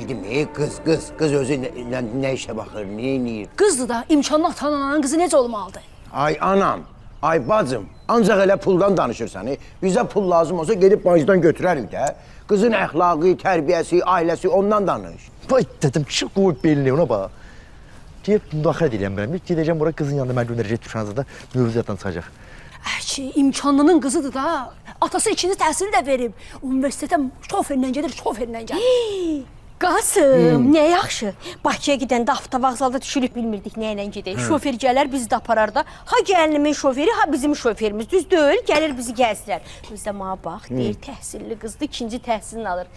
bildim qız özü nə işə baxır, nə eləyir? Qızdır da, imkanlı atananın qızı necə olmalıdır? Ay anam, ay bacım, ancaq elə puldan danışırsan. Bizə pul lazım olsa gedib bancdan götürərik də. Qızın əxlaqı, tərbiyəsi, ailəsi ondan danış. Vay dedim, çıx qoy belini ona bax. Deyib, müdaxilə edirəm mən. Gedəcəm bura qızın yanında mən göndərəcək düşənəzdə mövzuyyatdan çıxacaq. Ki, imkanlının qızıdır da. Atası ikinci təhsili də verib. Universitetə şoferlə gedir, şoferlə gəlir. Qasım, nə yaxşı. Bakıya gedəndə avtovağzalda düşürüb bilmirdik nə ilə gedək. Şofer gələr, bizi də aparar da. Ha gəlinimin şoferi, ha bizim şoferimiz. Düz deyil, gəlir bizi gəzdirər. Özdə mənə bax, deyir təhsilli qızdır, ikinci təhsilini alır.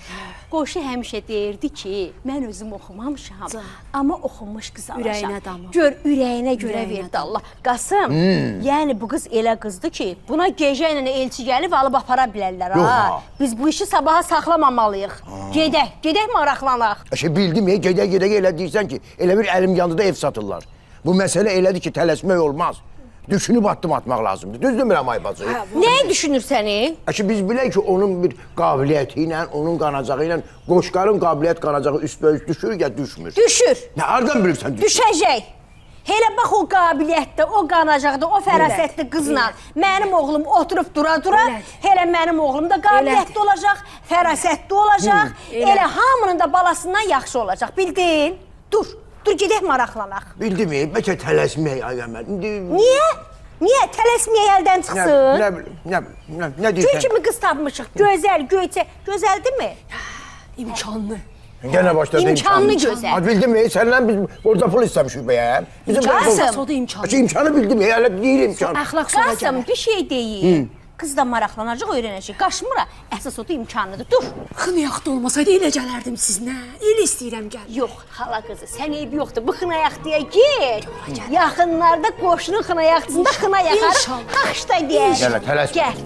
Qoşu həmişə deyirdi ki, mən özüm oxumamışam. Amma oxunmuş qız alacam. Ürəyinə damır. Gör, ürəyinə görə verdi Allah. Qasım, yəni bu qız elə qızdır ki, buna gecə ilə elçi gəlib alıb apara bilərlər. Ha. Biz bu işi sabaha saxlamamalıyıq. Gedək maraqlanaq. Bildim ya, gedə elə deyirsən ki, elə bir əlim yandı da ev satırlar. Bu məsələ elədir ki, tələsmək olmaz. Düşünüb addım atmaq lazımdır. Düz demirəm ay bacı? Nəyi düşünürsən? Biz bilək ki, onun bir qabiliyyəti ilə, onun qanacağı ilə qoşqarın qabiliyyət qanacağı üstbəüst düşür ya düşmür? Düşür. Nə, hardan bilirsən düşür? Düşəcək. Elə bax o qabiliyyətdə, o qanacaqda, o fərasətli qızla mənim oğlum oturub dura-dura, elə mənim oğlum da qabiliyyətli olacaq, fərasətli olacaq, elə hamının da balasından yaxşı olacaq, bildin? Dur gedək maraqlanaq. Bildim ya, bəlkə tələsmək ay əməl. Niyə? Niyə? Tələsməyək əldən çıxsın? Nə deyirsən? Gül kimi qız tapmışıq, gözəl, göyçək, gözəldirmi? İmkanlı. Yenə başladı İmkanlı gözəl. Bildim ya, səndən biz orada pul istəmişik bəyəm. Qasım. O da imkanlı. İmkanı bildim ya, elə deyir imkanı. Əxlaq sonra Qasım, gələr. bir şey deyil. Qız da maraqlanacaq, öyrənəcək. Qaşmıra, əsas o da imkanlıdır. Dur. Xınayaqda olmasaydı elə gələrdim sizinə. Elə istəyirəm gəl. Yox, xala qızı, sən eybi yoxdur. Bu xınayaqdıya get. Yaxınlarda qoşunun xınayaqçısında xına yaxarıq. Taxşda deyək. Gələ, tələsmə. Gəl.